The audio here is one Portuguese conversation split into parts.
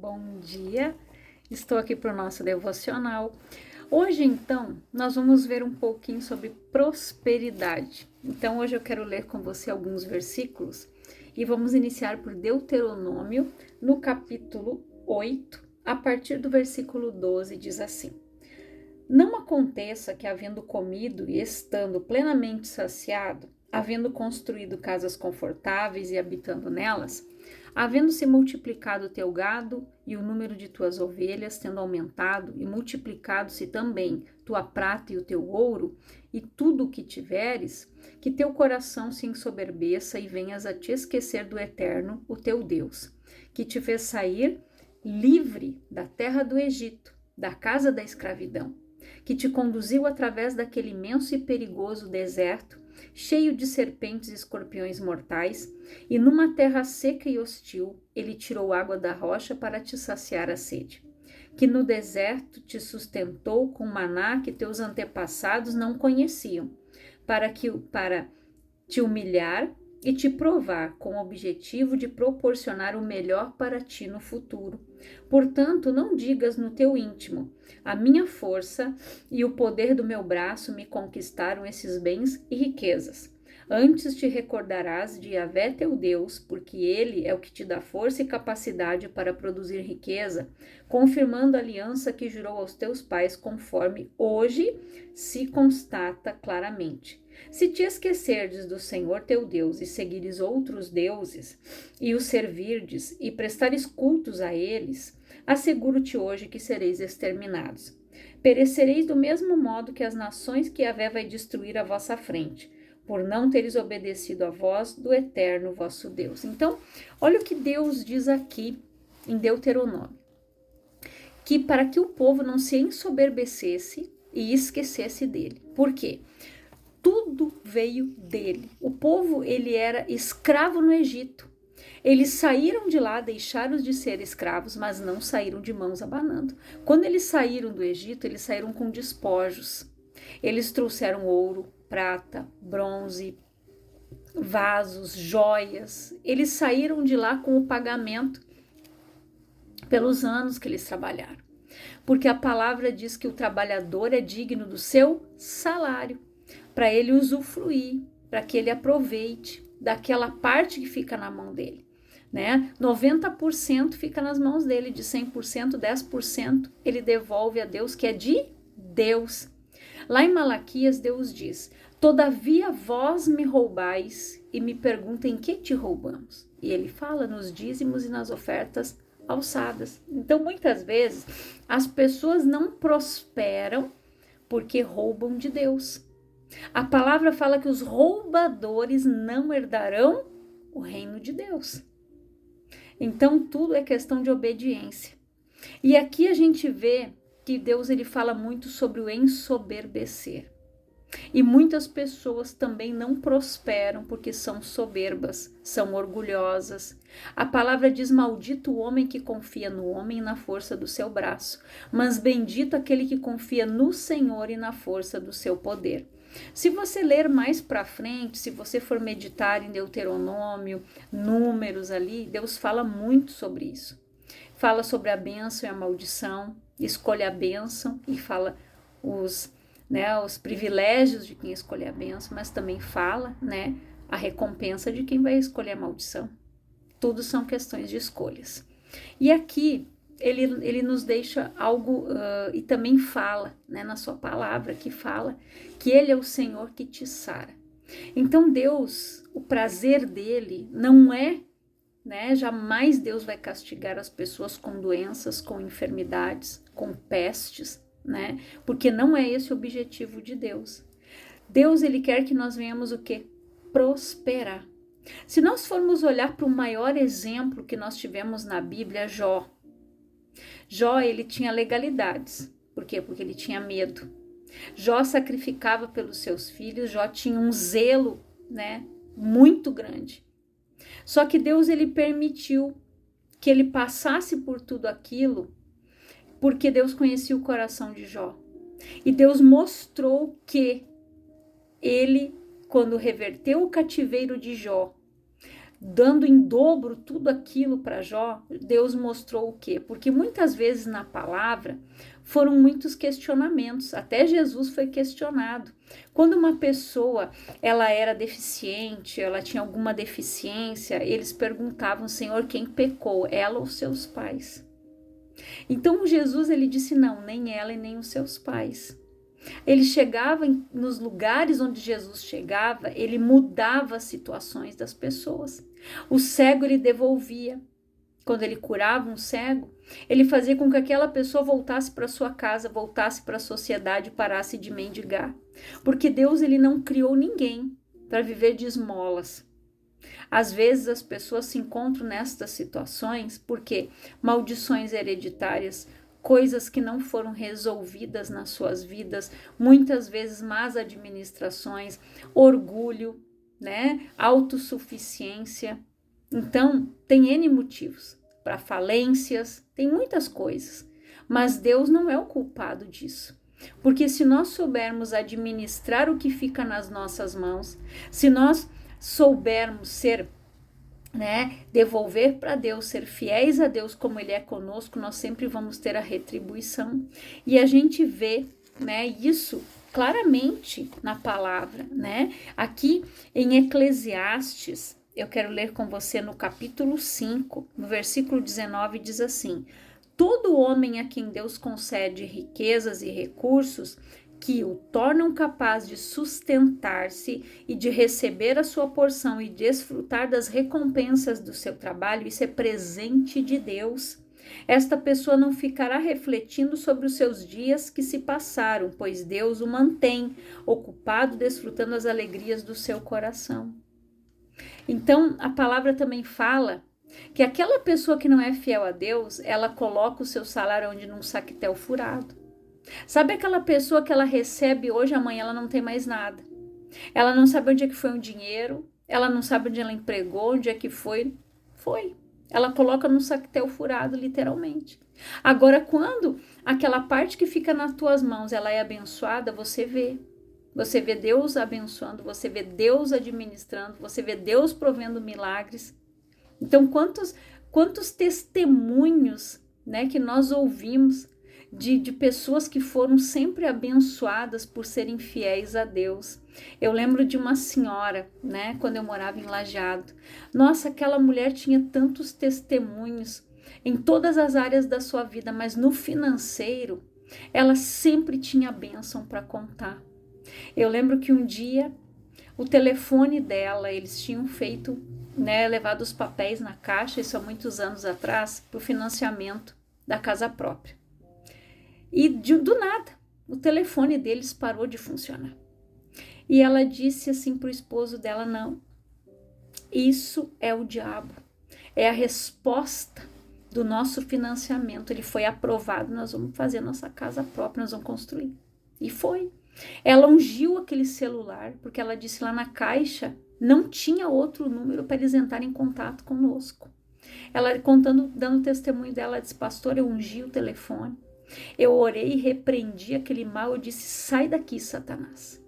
Bom dia, estou aqui para o nosso devocional. Hoje, então, nós vamos ver um pouquinho sobre prosperidade. Então, hoje eu quero ler com você alguns versículos e vamos iniciar por Deuteronômio, no capítulo 8, a partir do versículo 12, diz assim: Não aconteça que, havendo comido e estando plenamente saciado, havendo construído casas confortáveis e habitando nelas, havendo se multiplicado o teu gado e o número de tuas ovelhas, tendo aumentado e multiplicado-se também tua prata e o teu ouro, e tudo o que tiveres, que teu coração se ensoberbeça e venhas a te esquecer do Eterno, o teu Deus, que te fez sair livre da terra do Egito, da casa da escravidão, que te conduziu através daquele imenso e perigoso deserto, cheio de serpentes e escorpiões mortais, e numa terra seca e hostil, ele tirou água da rocha para te saciar a sede. Que no deserto te sustentou com maná que teus antepassados não conheciam, para te humilhar e te provar, com o objetivo de proporcionar o melhor para ti no futuro. Portanto, não digas no teu íntimo: a minha força e o poder do meu braço me conquistaram esses bens e riquezas. Antes te recordarás de Yahvé teu Deus, porque ele é o que te dá força e capacidade para produzir riqueza, confirmando a aliança que jurou aos teus pais, conforme hoje se constata claramente. Se te esquecerdes do Senhor teu Deus e seguires outros deuses, e os servirdes e prestares cultos a eles, asseguro-te hoje que sereis exterminados. Perecereis do mesmo modo que as nações que Yahvé vai destruir à vossa frente, por não teres obedecido à voz do Eterno vosso Deus. Então, olha o que Deus diz aqui em Deuteronômio, que para que o povo não se ensoberbecesse e esquecesse dele. Por quê? Tudo veio dele. O povo, ele era escravo no Egito. Eles saíram de lá, deixaram de ser escravos, mas não saíram de mãos abanando. Quando eles saíram do Egito, eles saíram com despojos. Eles trouxeram ouro, prata, bronze, vasos, joias. Eles saíram de lá com o pagamento pelos anos que eles trabalharam. Porque a palavra diz que o trabalhador é digno do seu salário, para ele usufruir, para que ele aproveite daquela parte que fica na mão dele, né? 90% fica nas mãos dele, de 100%, 10% ele devolve a Deus, que é de Deus. Lá em Malaquias, Deus diz: Todavia vós me roubais e me perguntam em que te roubamos. E ele fala nos dízimos e nas ofertas alçadas. Então, muitas vezes, as pessoas não prosperam porque roubam de Deus. A palavra fala que os roubadores não herdarão o reino de Deus. Então, tudo é questão de obediência. E aqui a gente vê que Deus, ele fala muito sobre o ensoberbecer. E muitas pessoas também não prosperam porque são soberbas, são orgulhosas. A palavra diz: maldito o homem que confia no homem e na força do seu braço, mas bendito aquele que confia no Senhor e na força do seu poder. Se você ler mais para frente, se você for meditar em Deuteronômio, Números ali, Deus fala muito sobre isso. Fala sobre a bênção e a maldição, escolhe a bênção e fala os privilégios de quem escolhe a bênção, mas também fala, né, a recompensa de quem vai escolher a maldição. Tudo são questões de escolhas. E aqui ele nos deixa algo e também fala, né, na sua palavra, que fala que ele é o Senhor que te sara. Então Deus, o prazer dele não é, né, jamais Deus vai castigar as pessoas com doenças, com enfermidades, com pestes, né? Porque não é esse o objetivo de Deus. Deus, ele quer que nós venhamos o quê? Prosperar. Se nós formos olhar para o maior exemplo que nós tivemos na Bíblia, Jó. Jó, ele tinha legalidades. Por quê? Porque ele tinha medo. Jó sacrificava pelos seus filhos, Jó tinha um zelo, né, muito grande. Só que Deus, ele permitiu que ele passasse por tudo aquilo, porque Deus conhecia o coração de Jó. E Deus mostrou que ele, quando reverteu o cativeiro de Jó, dando em dobro tudo aquilo para Jó, Deus mostrou o quê? Porque muitas vezes na palavra foram muitos questionamentos, até Jesus foi questionado. Quando uma pessoa ela era deficiente, ela tinha alguma deficiência, eles perguntavam, Senhor, quem pecou, ela ou seus pais? Então Jesus ele disse não, nem ela e nem os seus pais. Ele chegava nos lugares onde Jesus chegava, ele mudava as situações das pessoas. O cego ele devolvia. Quando ele curava um cego, ele fazia com que aquela pessoa voltasse para sua casa, voltasse para a sociedade, parasse de mendigar. Porque Deus ele não criou ninguém para viver de esmolas. Às vezes as pessoas se encontram nestas situações porque maldições hereditárias, coisas que não foram resolvidas nas suas vidas, muitas vezes más administrações, orgulho, né? Autossuficiência. Então, tem N motivos para falências, tem muitas coisas, mas Deus não é o culpado disso. Porque se nós soubermos administrar o que fica nas nossas mãos, se nós soubermos ser, né, devolver para Deus, ser fiéis a Deus como Ele é conosco, nós sempre vamos ter a retribuição. E a gente vê, né, isso claramente na palavra, né? Aqui em Eclesiastes, eu quero ler com você no capítulo 5, no versículo 19, diz assim: todo homem a quem Deus concede riquezas e recursos que o tornam capaz de sustentar-se e de receber a sua porção e desfrutar das recompensas do seu trabalho, isso é presente de Deus. Esta pessoa não ficará refletindo sobre os seus dias que se passaram, pois Deus o mantém ocupado, desfrutando as alegrias do seu coração. Então, a palavra também fala que aquela pessoa que não é fiel a Deus, ela coloca o seu salário onde num saquetel furado. Sabe aquela pessoa que ela recebe hoje, amanhã ela não tem mais nada. Ela não sabe onde é que foi o dinheiro, ela não sabe onde ela empregou, onde é que foi. Foi. Ela coloca no saquetel furado, literalmente. Agora, quando aquela parte que fica nas tuas mãos, ela é abençoada, você vê. Você vê Deus abençoando, você vê Deus administrando, você vê Deus provendo milagres. Então, quantos testemunhos, né, que nós ouvimos de pessoas que foram sempre abençoadas por serem fiéis a Deus. Eu lembro de uma senhora, né, quando eu morava em Lajeado. Nossa, aquela mulher tinha tantos testemunhos em todas as áreas da sua vida, mas no financeiro, ela sempre tinha bênção para contar. Eu lembro que um dia o telefone dela, eles tinham feito, né, levado os papéis na caixa, isso há muitos anos atrás, para o financiamento da casa própria. E do nada, o telefone deles parou de funcionar. E ela disse assim para o esposo dela, não, isso é o diabo, é a resposta do nosso financiamento, ele foi aprovado, nós vamos fazer nossa casa própria, nós vamos construir. E foi. Ela ungiu aquele celular, porque ela disse lá na caixa, não tinha outro número para eles entrarem em contato conosco. Ela dando o testemunho dela, ela disse, pastor, eu ungi o telefone, eu orei e repreendi aquele mal, eu disse, sai daqui, Satanás.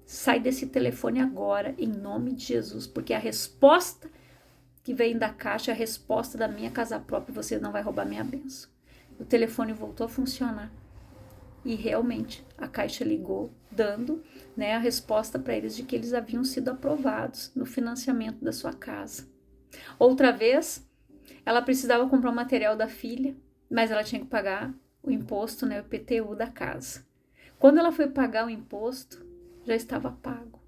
Sai desse telefone agora, em nome de Jesus, porque a resposta que vem da caixa é a resposta da minha casa própria, você não vai roubar minha bênção. O telefone voltou a funcionar. E realmente a Caixa ligou, dando, né, a resposta para eles de que eles haviam sido aprovados no financiamento da sua casa. Outra vez, ela precisava comprar o material da filha, mas ela tinha que pagar o imposto, né, o IPTU da casa. Quando ela foi pagar o imposto, já estava pago.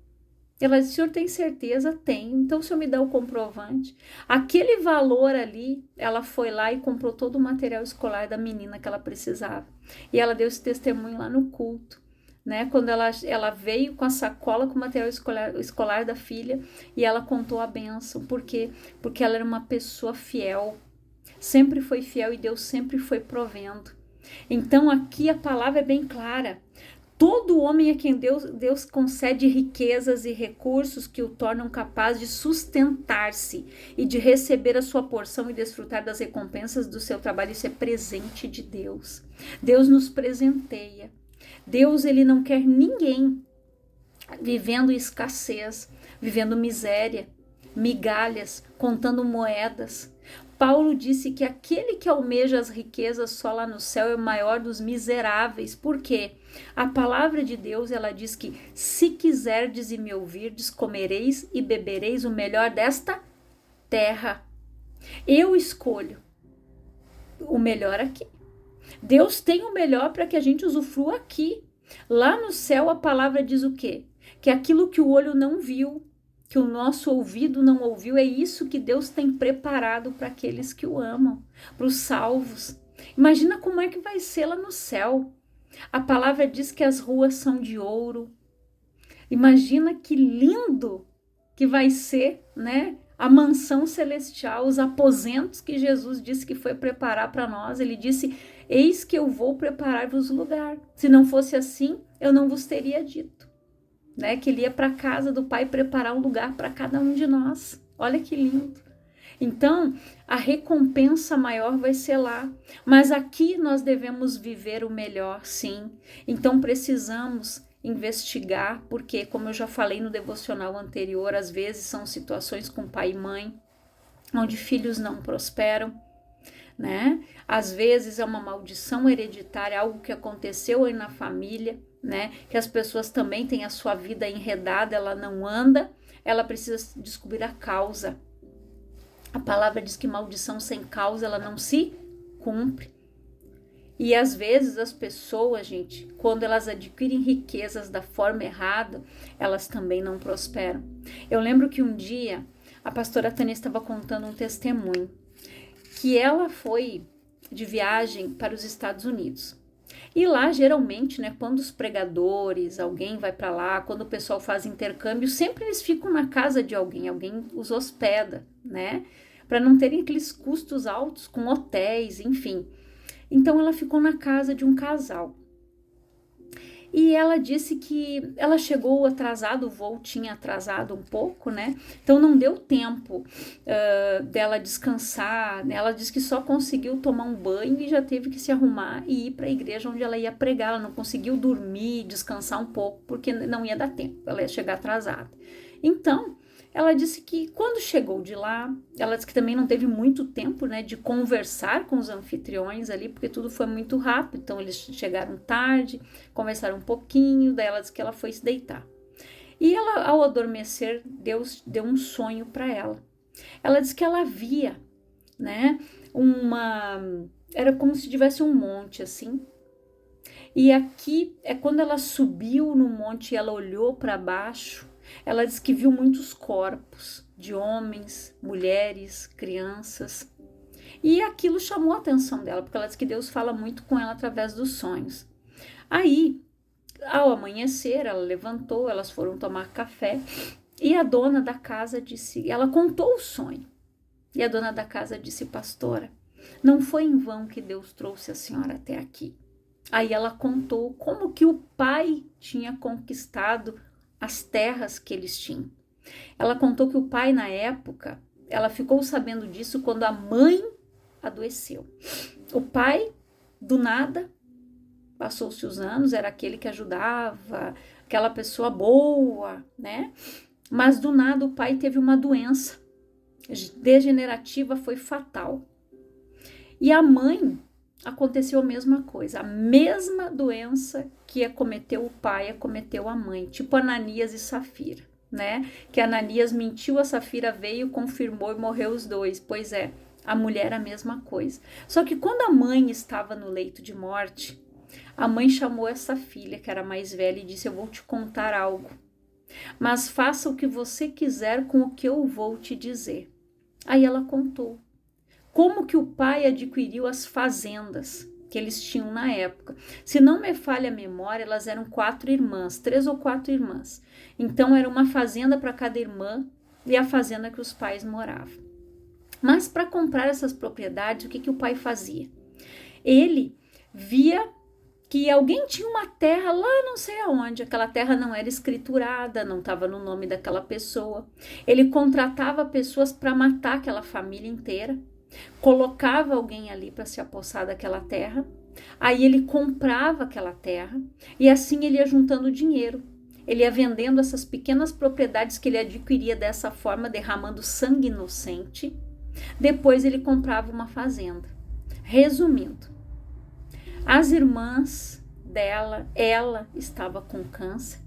Ela disse, o senhor tem certeza? Tenho. Então, o senhor me dá o comprovante. Aquele valor ali, ela foi lá e comprou todo o material escolar da menina que ela precisava. E ela deu esse testemunho lá no culto, né? Quando ela veio com a sacola com o material escolar da filha e ela contou a bênção. Por quê? Porque ela era uma pessoa fiel. Sempre foi fiel e Deus sempre foi provendo. Então, aqui a palavra é bem clara. Todo homem a quem Deus concede riquezas e recursos que o tornam capaz de sustentar-se e de receber a sua porção e desfrutar das recompensas do seu trabalho, isso é presente de Deus. Deus nos presenteia. Deus, ele não quer ninguém vivendo escassez, vivendo miséria. migalhas, contando moedas. Paulo disse que aquele que almeja as riquezas só lá no céu é o maior dos miseráveis. Por quê? A palavra de Deus, ela diz que se quiserdes e me ouvirdes, comereis e bebereis o melhor desta terra. Eu escolho o melhor aqui. Deus tem o melhor para que a gente usufrua aqui. Lá no céu a palavra diz o quê? Que aquilo que o olho não viu, que o nosso ouvido não ouviu, é isso que Deus tem preparado para aqueles que o amam, para os salvos. Imagina como é que vai ser lá no céu. A palavra diz que as ruas são de ouro. Imagina que lindo que vai ser, né? A mansão celestial, os aposentos que Jesus disse que foi preparar para nós. Ele disse: eis que eu vou preparar-vos lugar. Se não fosse assim, eu não vos teria dito, né? Que ele ia para a casa do Pai preparar um lugar para cada um de nós. Olha que lindo. Então, a recompensa maior vai ser lá. Mas aqui nós devemos viver o melhor, sim. Então, precisamos investigar, porque, como eu já falei no devocional anterior, às vezes são situações com pai e mãe, onde filhos não prosperam, né? Às vezes é uma maldição hereditária, algo que aconteceu aí na família, né? Que as pessoas também têm a sua vida enredada, ela não anda, ela precisa descobrir a causa. A palavra diz que maldição sem causa, ela não se cumpre. E às vezes as pessoas, gente, quando elas adquirem riquezas da forma errada, elas também não prosperam. Eu lembro que um dia a pastora Tânia estava contando um testemunho, que ela foi de viagem para os Estados Unidos. E lá, geralmente, né, quando os pregadores, alguém vai para lá, quando o pessoal faz intercâmbio, sempre eles ficam na casa de alguém os hospeda, né? Para não terem aqueles custos altos com hotéis, enfim. Então ela ficou na casa de um casal. E ela disse que ela chegou atrasada, o voo tinha atrasado um pouco, né? Então não deu tempo dela descansar, né? Ela disse que só conseguiu tomar um banho e já teve que se arrumar e ir para a igreja onde ela ia pregar. Ela não conseguiu dormir, descansar um pouco, porque não ia dar tempo, ela ia chegar atrasada. Então, ela disse que quando chegou de lá, ela disse que também não teve muito tempo, né, de conversar com os anfitriões ali, porque tudo foi muito rápido. Então eles chegaram tarde, conversaram um pouquinho, daí ela disse que ela foi se deitar. E ela, ao adormecer, Deus deu um sonho para ela. Ela disse que ela via, né, era como se tivesse um monte assim. E aqui é quando ela subiu no monte e ela olhou para baixo. Ela diz que viu muitos corpos de homens, mulheres, crianças. E aquilo chamou a atenção dela, porque ela diz que Deus fala muito com ela através dos sonhos. Aí, ao amanhecer, ela levantou, elas foram tomar café e a dona da casa disse, ela contou o sonho. E a dona da casa disse: pastora, não foi em vão que Deus trouxe a senhora até aqui. Aí ela contou como que o pai tinha conquistado as terras que eles tinham. Ela contou que o pai, na época, ela ficou sabendo disso quando a mãe adoeceu. O pai, do nada, passou-se os anos, era aquele que ajudava, aquela pessoa boa, né? Mas do nada o pai teve uma doença degenerativa, foi fatal. E a mãe, aconteceu a mesma coisa, a mesma doença que acometeu o pai, acometeu a mãe, tipo Ananias e Safira, né? Que Ananias mentiu, a Safira veio, confirmou e morreu os dois. Pois é, a mulher a mesma coisa. Só que quando a mãe estava no leito de morte, a mãe chamou essa filha, que era mais velha, e disse: eu vou te contar algo, mas faça o que você quiser com o que eu vou te dizer. Aí ela contou como que o pai adquiriu as fazendas que eles tinham na época. Se não me falha a memória, elas eram 4 irmãs, 3 ou 4 irmãs. Então era uma fazenda para cada irmã e a fazenda que os pais moravam. Mas para comprar essas propriedades, o que que o pai fazia? Ele via que alguém tinha uma terra lá não sei aonde, aquela terra não era escriturada, não estava no nome daquela pessoa. Ele contratava pessoas para matar aquela família inteira, colocava alguém ali para se apossar daquela terra, aí ele comprava aquela terra e assim ele ia juntando dinheiro. ele ia vendendo essas pequenas propriedades que ele adquiria dessa forma, derramando sangue inocente. Depois ele comprava uma fazenda. Resumindo, as irmãs dela, ela estava com câncer.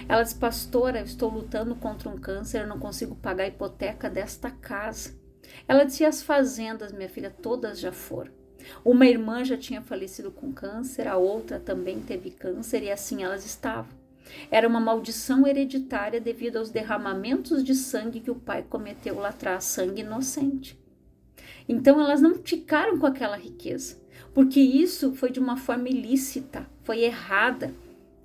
Ela disse: pastora, eu estou lutando contra um câncer, eu não consigo pagar a hipoteca desta casa. Ela disse: as fazendas, minha filha, todas já foram. Uma irmã já tinha falecido com câncer, a outra também teve câncer e assim elas estavam. Era uma maldição hereditária devido aos derramamentos de sangue que o pai cometeu lá atrás, sangue inocente. Então elas não ficaram com aquela riqueza, porque isso foi de uma forma ilícita, foi errada,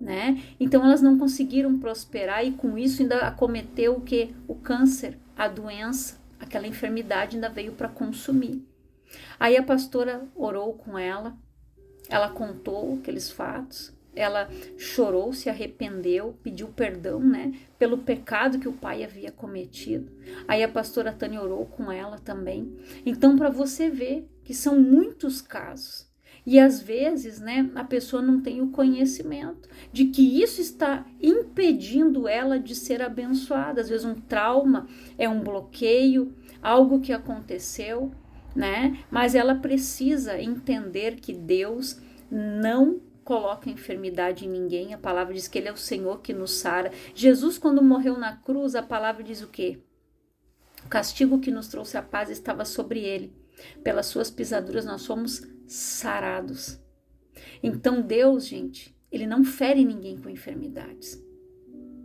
né? Então elas não conseguiram prosperar e com isso ainda acometeu o quê? O câncer, a doença, aquela enfermidade ainda veio para consumir. Aí a pastora orou com ela contou aqueles fatos, ela chorou, se arrependeu, pediu perdão, né, pelo pecado que o pai havia cometido. Aí a pastora Tânia orou com ela também. Então, para você ver que são muitos casos. E às vezes, né, a pessoa não tem o conhecimento de que isso está impedindo ela de ser abençoada. Às vezes um trauma, é um bloqueio, algo que aconteceu, né? Mas ela precisa entender que Deus não coloca enfermidade em ninguém. A palavra diz que Ele é o Senhor que nos sara. Jesus, quando morreu na cruz, a palavra diz o quê? O castigo que nos trouxe a paz estava sobre Ele. Pelas suas pisaduras nós somos sarados. Então Deus, gente, Ele não fere ninguém com enfermidades.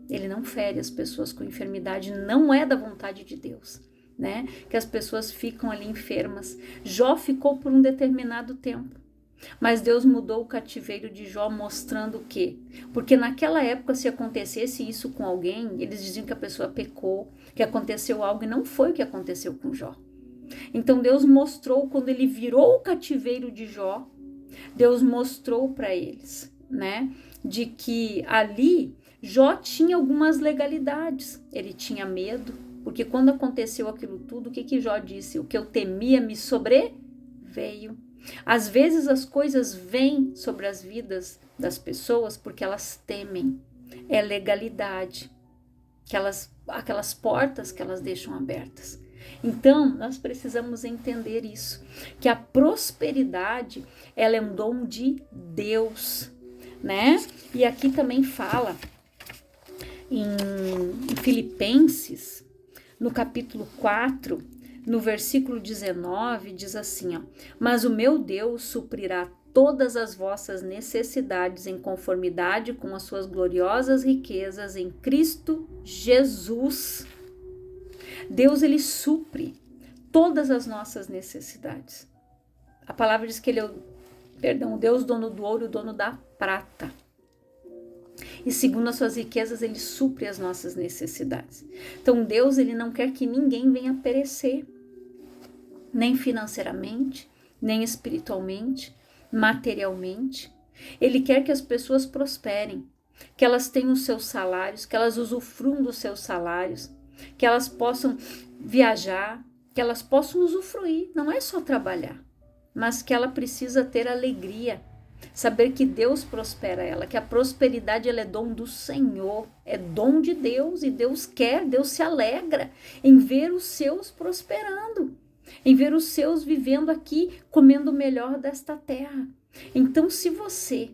Ele não fere as pessoas com enfermidade, não é da vontade de Deus, né? Que as pessoas ficam ali enfermas. Jó ficou por um determinado tempo, mas Deus mudou o cativeiro de Jó, mostrando o quê? Porque naquela época, se acontecesse isso com alguém, eles diziam que a pessoa pecou, que aconteceu algo, e não foi o que aconteceu com Jó. Então Deus mostrou, quando ele virou o cativeiro de Jó, Deus mostrou para eles, né, de que ali Jó tinha algumas legalidades. Ele tinha medo, porque quando aconteceu aquilo tudo, o que Jó disse? O que eu temia me sobreveio. Às vezes as coisas vêm sobre as vidas das pessoas porque elas temem. É legalidade, aquelas portas que elas deixam abertas. Então, nós precisamos entender isso, que a prosperidade, ela é um dom de Deus, né? E aqui também fala em Filipenses, no capítulo 4, no versículo 19, diz assim, ó: mas o meu Deus suprirá todas as vossas necessidades em conformidade com as suas gloriosas riquezas em Cristo Jesus. Deus, ele supre todas as nossas necessidades. A palavra diz que ele é o Deus dono do ouro e o dono da prata. E segundo as suas riquezas, ele supre as nossas necessidades. Então Deus, ele não quer que ninguém venha perecer, nem financeiramente, nem espiritualmente, materialmente. Ele quer que as pessoas prosperem, que elas tenham os seus salários, que elas usufruam dos seus salários, que elas possam viajar, que elas possam usufruir. Não é só trabalhar, mas que ela precisa ter alegria, saber que Deus prospera ela, que a prosperidade, ela é dom do Senhor, é dom de Deus, e Deus quer, Deus se alegra em ver os seus prosperando, em ver os seus vivendo aqui, comendo o melhor desta terra. Então, se você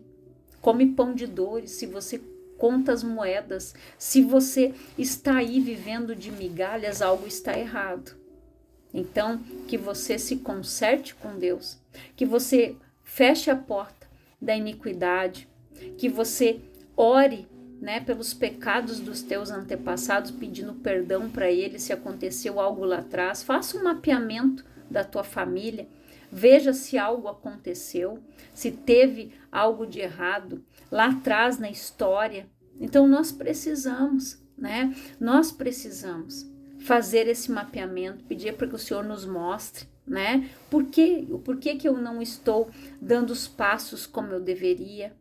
come pão de dores, se você conta as moedas, se você está aí vivendo de migalhas, algo está errado. Então, que você se conserte com Deus, que você feche a porta da iniquidade, que você ore, né, pelos pecados dos teus antepassados, pedindo perdão para eles se aconteceu algo lá atrás. Faça um mapeamento da tua família, veja se algo aconteceu, se teve algo de errado lá atrás na história. Então nós precisamos, né? Nós precisamos fazer esse mapeamento, pedir para que o Senhor nos mostre, né? Por que que eu não estou dando os passos como eu deveria?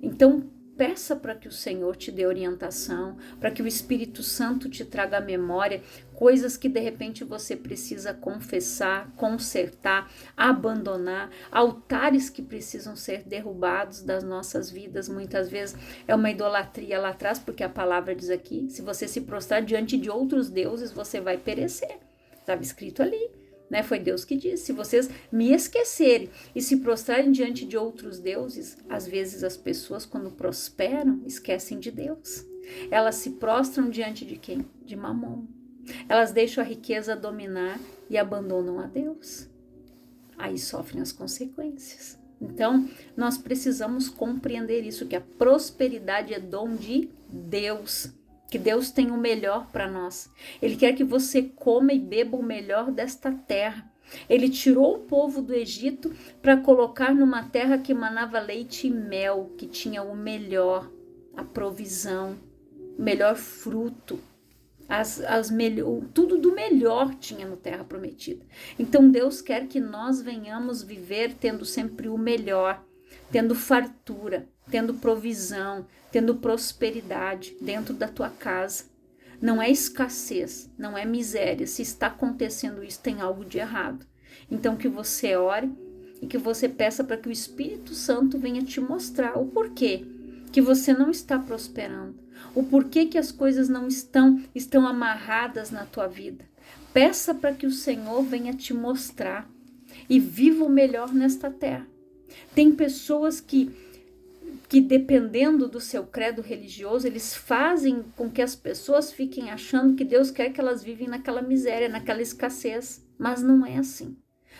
Então peça para que o Senhor te dê orientação, para que o Espírito Santo te traga à memória coisas que de repente você precisa confessar, consertar, abandonar, altares que precisam ser derrubados das nossas vidas. Muitas vezes é uma idolatria lá atrás, porque a palavra diz aqui, se você se prostrar diante de outros deuses, você vai perecer. Estava escrito ali. Né? Foi Deus que disse, se vocês me esquecerem e se prostrarem diante de outros deuses, às vezes as pessoas quando prosperam, esquecem de Deus. Elas se prostram diante de quem? De Mamon. Elas deixam a riqueza dominar e abandonam a Deus. Aí sofrem as consequências. Então, nós precisamos compreender isso, que a prosperidade é dom de Deus. Que Deus tem o melhor para nós. Ele quer que você coma e beba o melhor desta terra. Ele tirou o povo do Egito para colocar numa terra que manava leite e mel, que tinha o melhor, a provisão, o melhor fruto, tudo do melhor tinha na terra prometida. Então Deus quer que nós venhamos viver tendo sempre o melhor, tendo fartura, tendo provisão, tendo prosperidade dentro da tua casa. Não é escassez, não é miséria. Se está acontecendo isso, tem algo de errado. Então que você ore e que você peça para que o Espírito Santo venha te mostrar o porquê que você não está prosperando, o porquê que as coisas não estão amarradas na tua vida. Peça para que o Senhor venha te mostrar e viva o melhor nesta terra. Tem pessoas que dependendo do seu credo religioso, eles fazem com que as pessoas fiquem achando que Deus quer que elas vivem naquela miséria, naquela escassez, mas não é assim.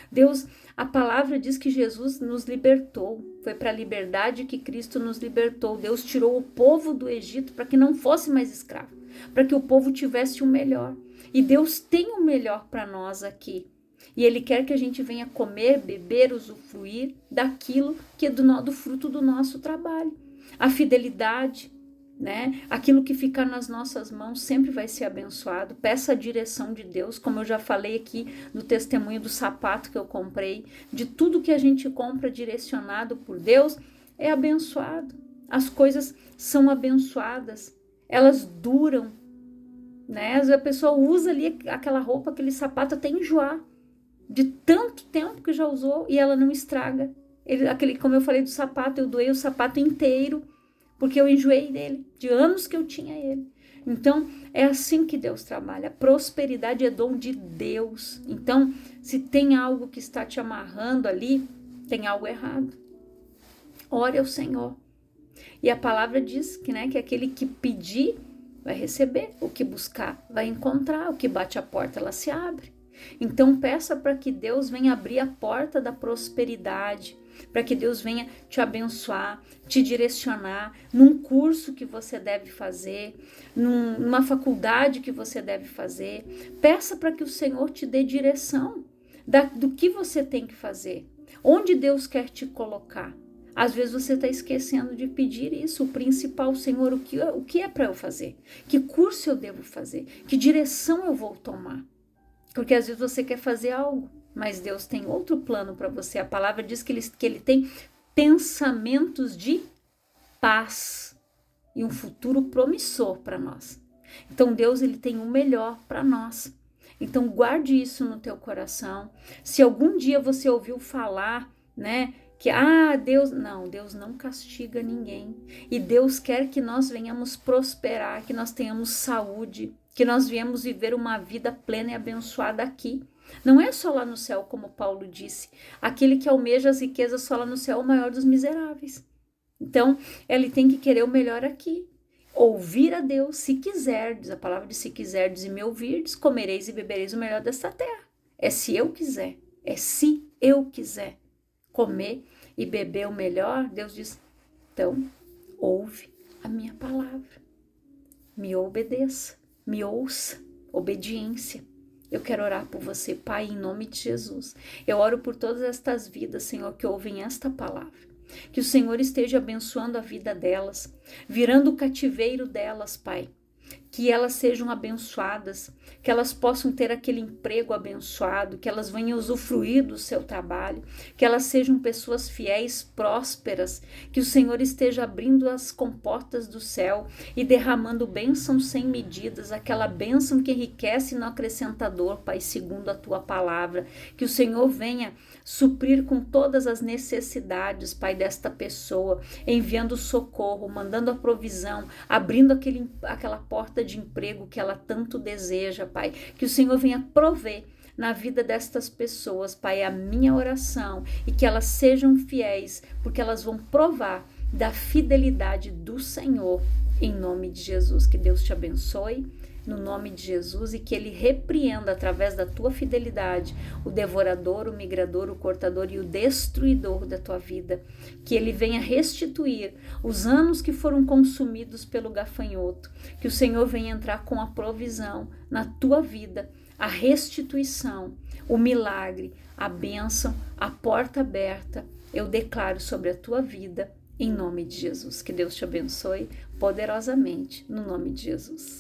Deus, a palavra diz que Jesus nos libertou, foi para a liberdade que Cristo nos libertou. Deus tirou o povo do Egito para que não fosse mais escravo, para que o povo tivesse o melhor. E Deus tem o melhor para nós aqui. E Ele quer que a gente venha comer, beber, usufruir daquilo que é do fruto do nosso trabalho. A fidelidade, né? Aquilo que ficar nas nossas mãos sempre vai ser abençoado. Peça a direção de Deus, como eu já falei aqui no testemunho do sapato que eu comprei. De tudo que a gente compra direcionado por Deus é abençoado. As coisas são abençoadas, elas duram, né? A pessoa usa ali aquela roupa, aquele sapato até enjoar. De tanto tempo que já usou e ela não estraga. Como eu falei do sapato, eu doei o sapato inteiro porque eu enjoei dele, de anos que eu tinha ele. Então, é assim que Deus trabalha. A prosperidade é dom de Deus. Então, se tem algo que está te amarrando ali, tem algo errado. Ore ao Senhor. E a palavra diz que, né, que aquele que pedir vai receber, o que buscar vai encontrar, o que bate a porta, ela se abre. Então peça para que Deus venha abrir a porta da prosperidade, para que Deus venha te abençoar, te direcionar num curso que você deve fazer, numa faculdade que você deve fazer. Peça para que o Senhor te dê direção do que você tem que fazer, onde Deus quer te colocar. Às vezes você está esquecendo de pedir isso, o principal, Senhor, o que é para eu fazer? Que curso eu devo fazer? Que direção eu vou tomar? Porque às vezes você quer fazer algo, mas Deus tem outro plano para você. A palavra diz que ele tem pensamentos de paz e um futuro promissor para nós. Então Deus, ele tem o melhor para nós. Então guarde isso no teu coração. Se algum dia você ouviu falar, né, que Deus não castiga ninguém. E Deus quer que nós venhamos prosperar, que nós tenhamos saúde, que nós viemos viver uma vida plena e abençoada aqui. Não é só lá no céu, como Paulo disse. Aquele que almeja as riquezas só lá no céu é o maior dos miseráveis. Então, ele tem que querer o melhor aqui. Ouvir a Deus, se quiserdes, a palavra diz, se quiserdes e me ouvirdes, comereis e bebereis o melhor desta terra. É se eu quiser, comer e beber o melhor, Deus diz, então, ouve a minha palavra, me obedeça, me ouça, obediência. Eu quero orar por você, Pai, em nome de Jesus. Eu oro por todas estas vidas, Senhor, que ouvem esta palavra. Que o Senhor esteja abençoando a vida delas, virando o cativeiro delas, Pai. que elas sejam abençoadas, que elas possam ter aquele emprego abençoado, que elas venham usufruir do seu trabalho, que elas sejam pessoas fiéis, prósperas, que o Senhor esteja abrindo as comportas do céu e derramando bênção sem medidas, aquela bênção que enriquece e não acrescenta dor, Pai, segundo a tua palavra, que o Senhor venha suprir com todas as necessidades, Pai, desta pessoa, enviando socorro, mandando a provisão, abrindo aquela porta de emprego que ela tanto deseja, Pai, que o Senhor venha prover na vida destas pessoas, Pai, a minha oração, e que elas sejam fiéis, porque elas vão provar da fidelidade do Senhor, em nome de Jesus. Que Deus te abençoe, no nome de Jesus, e que Ele repreenda através da tua fidelidade o devorador, o migrador, o cortador e o destruidor da tua vida. Que Ele venha restituir os anos que foram consumidos pelo gafanhoto. Que o Senhor venha entrar com a provisão na tua vida, a restituição, o milagre, a bênção, a porta aberta. Eu declaro sobre a tua vida, em nome de Jesus. Que Deus te abençoe poderosamente, no nome de Jesus.